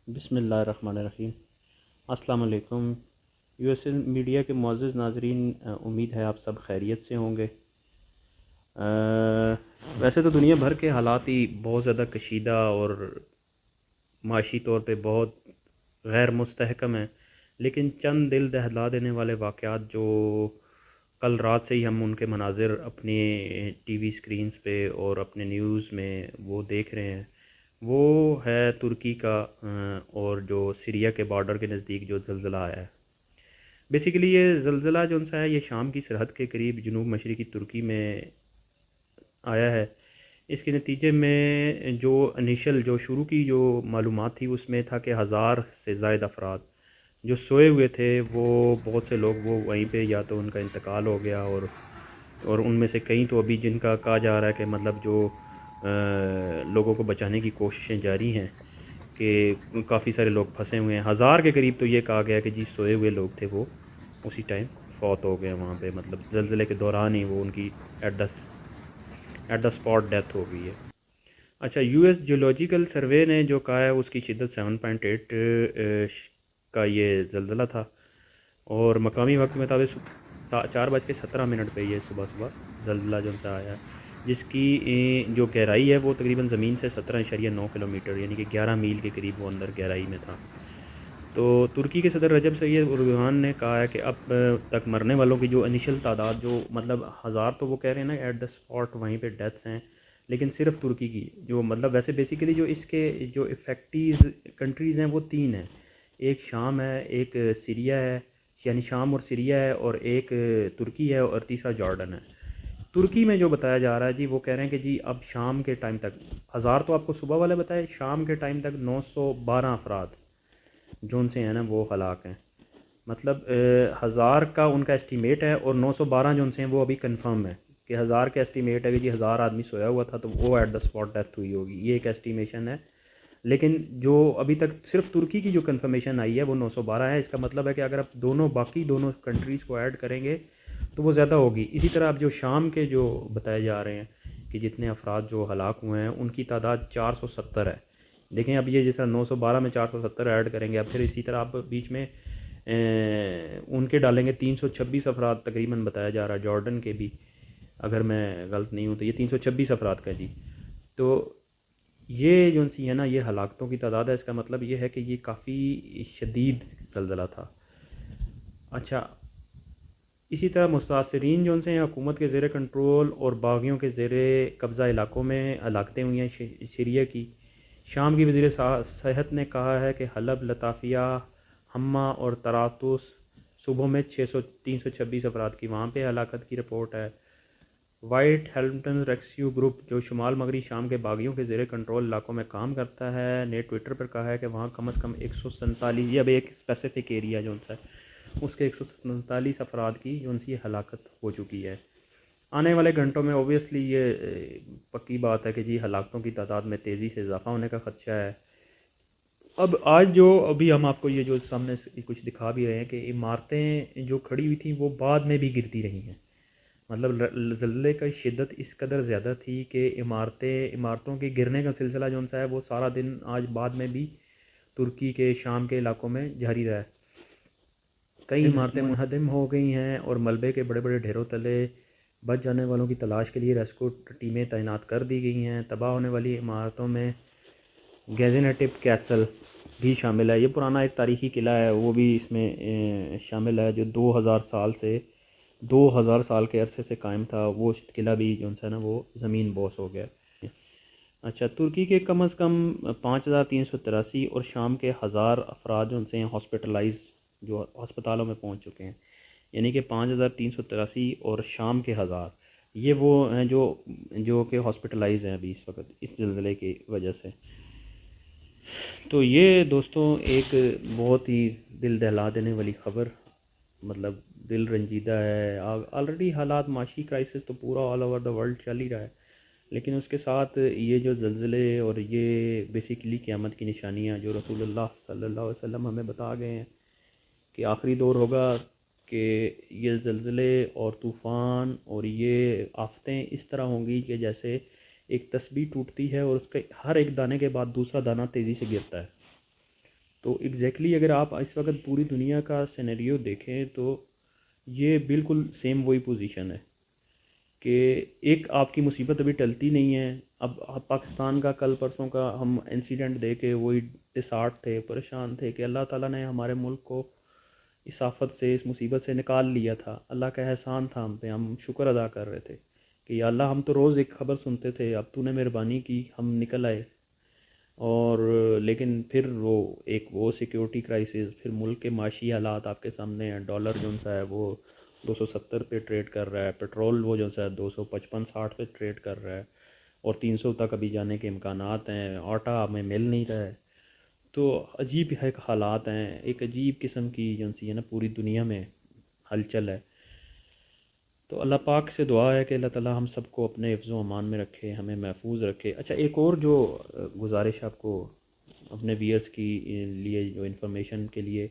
بسم اللہ الرحمن الرحیم۔ السلام علیکم۔ یو ایس ایل میڈیا کے معزز ناظرین، امید ہے آپ سب خیریت سے ہوں گے۔ ویسے تو دنیا بھر کے حالات ہی بہت زیادہ کشیدہ اور معاشی طور پہ بہت غیر مستحکم ہیں، لیکن چند دل دہلا دینے والے واقعات جو کل رات سے ہی ہم ان کے مناظر اپنے ٹی وی سکرینز پہ اور اپنے نیوز میں وہ دیکھ رہے ہیں، وہ ہے ترکی کا اور جو سیریا کے بارڈر کے نزدیک جو زلزلہ آیا ہے۔ بیسیکلی یہ زلزلہ جو سا ہے یہ شام کی سرحد کے قریب جنوب مشرقی ترکی میں آیا ہے۔ اس کے نتیجے میں جو انیشل جو شروع کی جو معلومات تھی اس میں تھا کہ 1000 سے زائد افراد جو سوئے ہوئے تھے، وہ بہت سے لوگ وہ وہیں پہ یا تو ان کا انتقال ہو گیا، اور ان میں سے کئی تو ابھی جن کا کہا جا رہا ہے کہ مطلب جو لوگوں کو بچانے کی کوششیں جاری ہیں کہ کافی سارے لوگ پھنسے ہوئے ہیں۔ 1000 کے قریب تو یہ کہا گیا کہ جی سوئے ہوئے لوگ تھے وہ اسی ٹائم فوت ہو گئے وہاں پہ، مطلب زلزلے کے دوران ہی وہ ان کی ایٹ دا اسپاٹ ڈیتھ ہو گئی ہے۔ اچھا، یو ایس جیولوجیکل سروے نے جو کہا ہے اس کی شدت 7.8 کا یہ زلزلہ تھا، اور مقامی وقت کے مطابق 4:17 پہ یہ صبح زلزلہ جو سا آیا ہے، جس کی جو گہرائی ہے وہ تقریباً زمین سے 17.9 کلومیٹر یعنی کہ 11 میل کے قریب وہ اندر گہرائی میں تھا۔ تو ترکی کے صدر رجب طیب اردوغان نے کہا ہے کہ اب تک مرنے والوں کی جو انیشل تعداد جو مطلب 1000 تو وہ کہہ رہے ہیں نا ایٹ دا اسپاٹ وہیں پہ ڈیتھس ہیں، لیکن صرف ترکی کی جو مطلب ویسے بیسیکلی جو اس کے جو افیکٹیز کنٹریز ہیں وہ 3 ہیں، ایک شام ہے، ایک سیریا ہے، یعنی شام اور سیریا ہے، اور ایک ترکی ہے، اور تیسرا جارڈن ہے۔ ترکی میں جو بتایا جا رہا ہے جی وہ کہہ رہے ہیں کہ جی اب شام کے ٹائم تک 1000 تو آپ کو صبح والے بتائے، شام کے ٹائم تک 912 افراد جو ان سے ہیں نا وہ ہلاک ہیں، مطلب 1000 کا ان کا اسٹیمیٹ ہے اور 912 جو ان سے ہیں وہ ابھی کنفرم ہے کہ 1000 کا اسٹیمیٹ ہے کہ جی 1000 آدمی سویا ہوا تھا تو وہ ایٹ دا اسپاٹ ڈیتھ ہوئی ہوگی، یہ ایک اسٹیمیشن ہے۔ لیکن جو ابھی تک صرف ترکی کی جو کنفرمیشن آئی ہے وہ 912 ہے۔ اس کا مطلب ہے کہ اگر آپ باقی دونوں کنٹریز کو ایڈ کریں گے تو وہ زیادہ ہوگی۔ اسی طرح اب جو شام کے جو بتائے جا رہے ہیں کہ جتنے افراد جو ہلاک ہوئے ہیں ان کی تعداد 470 ہے۔ دیکھیں اب یہ جس طرح 912 میں 470 ایڈ کریں گے، اب پھر اسی طرح آپ بیچ میں ان کے ڈالیں گے 326 افراد تقریباً بتایا جا رہا ہے، جارڈن کے بھی اگر میں غلط نہیں ہوں تو یہ 326 افراد کا جی۔ تو یہ جو سی ہے نا یہ ہلاکتوں کی تعداد ہے، اس کا مطلب یہ ہے کہ یہ کافی شدید زلزلہ تھا۔ اچھا، اسی طرح متاثرین جو ان سے حکومت کے زیر کنٹرول اور باغیوں کے زیر قبضہ علاقوں میں ہلاکتیں ہوئی ہیں سیریا کی۔ شام کی وزیر صحت نے کہا ہے کہ حلب، لطافیہ، حما اور طرابلس صوبوں میں 326 افراد کی وہاں پہ ہلاکت کی رپورٹ ہے۔ وائٹ ہیلمٹن ریسکیو گروپ جو شمال مغربی شام کے باغیوں کے زیر کنٹرول علاقوں میں کام کرتا ہے نے ٹویٹر پر کہا ہے کہ وہاں کم از کم 147، یہ اب ایک اسپیسیفک ایریا جو ان سے اس کے 147 افراد کی جو ان سے ہلاکت ہو چکی ہے۔ آنے والے گھنٹوں میں اوبیسلی یہ پکی بات ہے کہ جی ہلاکتوں کی تعداد میں تیزی سے اضافہ ہونے کا خدشہ ہے۔ اب آج جو ابھی ہم آپ کو یہ جو سامنے کچھ دکھا بھی رہے ہیں کہ عمارتیں جو کھڑی ہوئی تھیں وہ بعد میں بھی گرتی رہی ہیں، مطلب زلزلے کا شدت اس قدر زیادہ تھی کہ عمارتوں کے گرنے کا سلسلہ جو سا ہے وہ سارا دن آج بعد میں بھی ترکی کے شام کے علاقوں میں جاری رہا ہے۔ کئی عمارتیں منہدم ہو گئی ہیں اور ملبے کے بڑے بڑے ڈھیروں تلے بچ جانے والوں کی تلاش کے لیے ریسکیو ٹیمیں تعینات کر دی گئی ہیں۔ تباہ ہونے والی عمارتوں میں گیزینٹپ کیسل بھی شامل ہے، یہ پرانا ایک تاریخی قلعہ ہے، وہ بھی اس میں شامل ہے جو 2000 سال کے عرصے سے قائم تھا۔ وہ قلعہ بھی جو ہے نا وہ زمین بوس ہو گیا۔ اچھا، ترکی کے کم از کم 5383 اور شام کے 1000 افراد جو ان سے ہاسپٹلائز جو ہسپتالوں میں پہنچ چکے ہیں، یعنی کہ 5383 اور شام کے 1000 یہ وہ ہیں جو کہ ہاسپٹلائز ہیں ابھی اس وقت اس زلزلے کی وجہ سے۔ تو یہ دوستوں ایک بہت ہی دل دہلا دینے والی خبر، مطلب دل رنجیدہ ہے۔ آلریڈی حالات معاشی کرائسس تو پورا آل اوور دا ورلڈ چل ہی رہا ہے، لیکن اس کے ساتھ یہ جو زلزلے اور یہ بیسیکلی قیامت کی نشانیاں جو رسول اللہ صلی اللہ علیہ وسلم ہمیں بتا گئے ہیں کہ آخری دور ہوگا، کہ یہ زلزلے اور طوفان اور یہ آفتیں اس طرح ہوں گی کہ جیسے ایک تسبیح ٹوٹتی ہے اور اس کے ہر ایک دانے کے بعد دوسرا دانہ تیزی سے گرتا ہے۔ تو ایگزیکٹلی اگر آپ اس وقت پوری دنیا کا سینیریو دیکھیں تو یہ بالکل سیم وہی پوزیشن ہے کہ ایک آپ کی مصیبت ابھی ٹلتی نہیں ہے. اب پاکستان کا کل پرسوں کا ہم انسیڈنٹ دے کے وہی ڈسارٹ تھے، پریشان تھے کہ اللہ تعالیٰ نے ہمارے ملک کو اس آفت سے، اس مصیبت سے نکال لیا تھا. اللہ کا احسان تھا ہم پہ، ہم شکر ادا کر رہے تھے کہ یا اللہ ہم تو روز ایک خبر سنتے تھے، اب تو نے مہربانی کی ہم نکل آئے. اور لیکن پھر وہ سیکیورٹی کرائسس، پھر ملک کے معاشی حالات آپ کے سامنے ہیں. ڈالر جو سا ہے وہ 270 پہ ٹریڈ کر رہا ہے، پیٹرول وہ جو سا ہے 255-60 پہ ٹریڈ کر رہا ہے، اور 300 تک ابھی جانے کے امکانات ہیں. آٹا ہمیں مل نہیں رہا ہے. تو عجیب ہے حالات ہیں، ایک عجیب قسم کی جو سی ہے نا پوری دنیا میں ہلچل ہے. تو اللہ پاک سے دعا ہے کہ اللہ تعالیٰ ہم سب کو اپنے حفظ و امان میں رکھے، ہمیں محفوظ رکھے. اچھا، ایک اور جو گزارش آپ کو اپنے ویئرس کی لیے، جو انفارمیشن کے لیے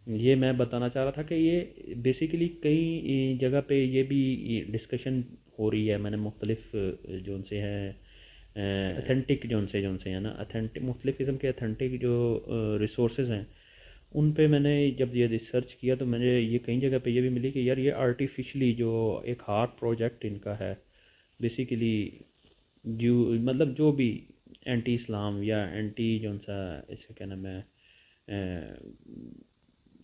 یہ میں بتانا چاہ رہا تھا کہ یہ بیسیکلی کئی جگہ پہ یہ بھی ڈسکشن ہو رہی ہے. میں نے مختلف جو ان سے ہیں اتھینٹک جو ان سے ہیں نا مختلف قسم کے اتھینٹک جو ریسورسز ہیں، ان پہ میں نے جب یہ ریسرچ کیا تو میں نے یہ کئی جگہ پہ یہ بھی ملی کہ یار یہ آرٹیفیشلی جو ایک ہارٹ پروجیکٹ ان کا ہے بیسیکلی، جو مطلب جو بھی اینٹی اسلام یا اینٹی جو سا اس کا کیا نام ہے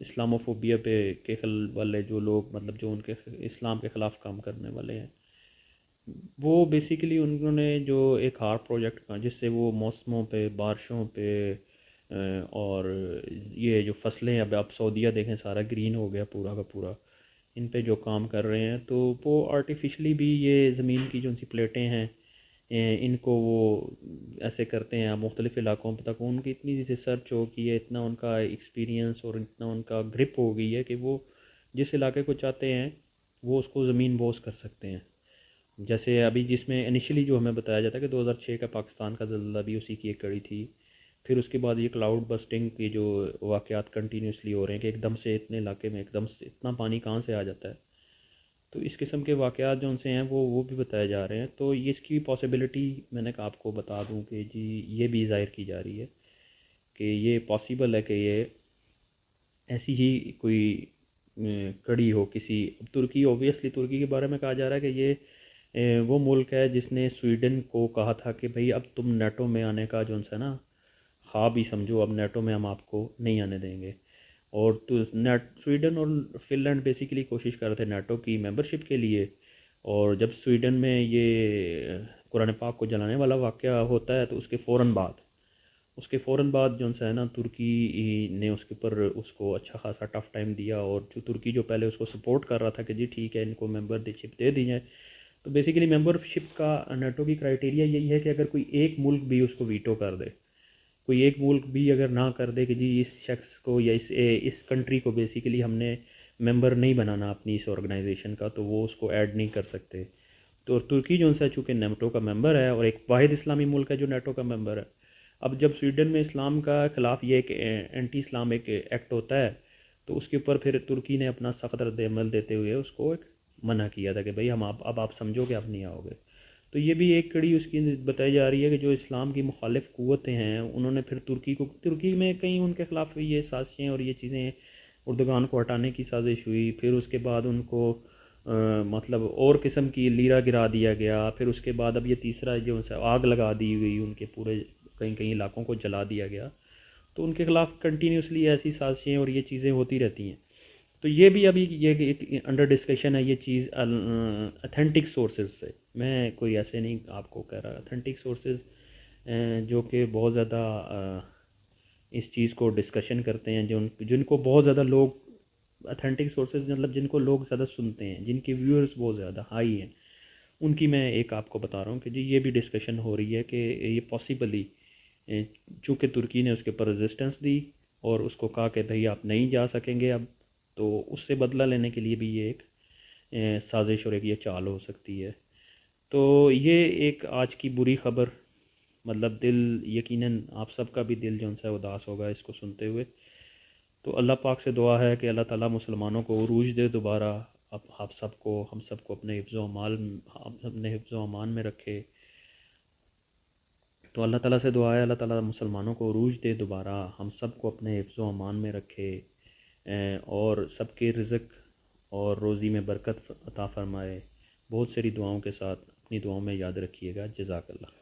اسلاموفوبیا پہ کے والے جو لوگ، مطلب جو ان کے اسلام کے خلاف کام کرنے والے ہیں، وہ بیسیکلی انہوں نے جو ایک ہارٹ پروجیکٹ کا جس سے وہ موسموں پہ، بارشوں پہ، اور یہ جو فصلیں اب سعودیہ دیکھیں سارا گرین ہو گیا پورا کا پورا، ان پہ جو کام کر رہے ہیں تو وہ آرٹیفیشلی بھی یہ زمین کی جو سی پلیٹیں ہیں ان کو وہ ایسے کرتے ہیں مختلف علاقوں پہ تک ان کی اتنی ریسرچ ہو کی ہے، اتنا ان کا ایکسپیرینس اور اتنا ان کا گرپ ہو گئی ہے کہ وہ جس علاقے کو چاہتے ہیں وہ اس کو زمین بوس کر سکتے ہیں. جیسے ابھی جس میں انیشلی جو ہمیں بتایا جاتا ہے کہ 2006 کا پاکستان کا زلزلہ بھی اسی کی ایک کڑی تھی. پھر اس کے بعد یہ کلاؤڈ بسٹنگ کی جو واقعات کنٹینیوسلی ہو رہے ہیں کہ ایک دم سے اتنے علاقے میں ایک دم سے اتنا پانی کہاں سے آ جاتا ہے. تو اس قسم کے واقعات جو ان سے ہیں وہ بھی بتائے جا رہے ہیں. تو یہ اس کی پاسیبلٹی میں نے آپ کو بتا دوں کہ جی یہ بھی ظاہر کی جا رہی ہے کہ یہ پاسیبل ہے کہ یہ ایسی ہی کوئی کڑی ہو کسی. ترکی، اوبویسلی ترکی کے بارے میں کہا جا رہا ہے کہ یہ وہ ملک ہے جس نے سویڈن کو کہا تھا کہ بھئی اب تم نیٹو میں آنے کا جو ہے نا خواب ہی سمجھو، اب نیٹو میں ہم آپ کو نہیں آنے دیں گے. اور تو سویڈن اور فن لینڈ بیسیکلی کوشش کر رہے تھے نیٹو کی ممبرشپ کے لیے. اور جب سویڈن میں یہ قرآن پاک کو جلانے والا واقعہ ہوتا ہے تو اس کے فوراً بعد جو ہے نا ترکی نے اس کے اوپر اس کو اچھا خاصا ٹف ٹائم دیا. اور جو ترکی جو پہلے اس کو سپورٹ کر رہا تھا کہ جی ٹھیک ہے ان کو ممبرشپ دے دی جائے، تو بیسیکلی ممبرشپ کا نیٹو کی کرائٹیریا یہی ہے کہ اگر کوئی ایک ملک بھی اس کو ویٹو کر دے، کوئی ایک ملک بھی اگر نہ کر دے کہ جی اس شخص کو یا اس کنٹری کو بیسیکلی ہم نے ممبر نہیں بنانا اپنی اس آرگنائزیشن کا، تو وہ اس کو ایڈ نہیں کر سکتے. تو ترکی جو ہے چونکہ نیٹو کا ممبر ہے اور ایک واحد اسلامی ملک ہے جو نیٹو کا ممبر ہے. اب جب سویڈن میں اسلام کا خلاف یہ ایک اینٹی اسلام ایک ایکٹ ہوتا ہے تو اس کے اوپر پھر ترکی نے اپنا سخت رد عمل دیتے ہوئے اس کو ایک منع کیا تھا کہ بھئی ہم اب آپ سمجھو کہ آپ نہیں آؤ گے. تو یہ بھی ایک کڑی اس کی بتائی جا رہی ہے کہ جو اسلام کی مخالف قوتیں ہیں انہوں نے پھر ترکی میں کہیں ان کے خلاف یہ سازشیں اور یہ چیزیں اردگان کو ہٹانے کی سازش ہوئی. پھر اس کے بعد ان کو مطلب اور قسم کی لیرہ گرا دیا گیا. پھر اس کے بعد اب یہ تیسرا جو آگ لگا دی گئی، ان کے پورے کئی علاقوں کو جلا دیا گیا. تو ان کے خلاف کنٹینیوسلی ایسی سازشیں اور یہ چیزیں ہوتی رہتی ہیں. تو یہ بھی ابھی یہ ایک انڈر ڈسکشن ہے یہ چیز اتھینٹک سورسز سے. میں کوئی ایسے نہیں آپ کو کہہ رہا، اتھینٹک سورسز جو کہ بہت زیادہ اس چیز کو ڈسکشن کرتے ہیں، جن کو بہت زیادہ لوگ اتھینٹک سورسز مطلب جن کو لوگ زیادہ سنتے ہیں، جن کی ویورز بہت زیادہ ہائی ہیں، ان کی میں ایک آپ کو بتا رہا ہوں کہ جی یہ بھی ڈسکشن ہو رہی ہے کہ یہ پاسبلی چونکہ ترکی نے اس کے اوپر ریزسٹنس دی اور اس کو کہا کہ بھئی آپ نہیں جا سکیں گے اب، تو اس سے بدلہ لینے کے لیے بھی یہ ایک سازش اور ایک یہ چال ہو سکتی ہے. تو یہ ایک آج کی بری خبر، مطلب دل یقیناً آپ سب کا بھی دل جو ہے اداس ہوگا اس کو سنتے ہوئے. تو اللہ پاک سے دعا ہے کہ اللہ تعالیٰ مسلمانوں کو عروج دے دوبارہ، آپ سب کو، ہم سب کو اپنے حفظ و امان میں رکھے. تو اللہ تعالیٰ سے دعا ہے اللہ تعالیٰ مسلمانوں کو عروج دے دوبارہ، ہم سب کو اپنے حفظ و امان میں رکھے، اور سب کے رزق اور روزی میں برکت عطا فرمائے۔ بہت ساری دعاؤں کے ساتھ اپنی دعاؤں میں یاد رکھیے گا۔ جزاک اللہ۔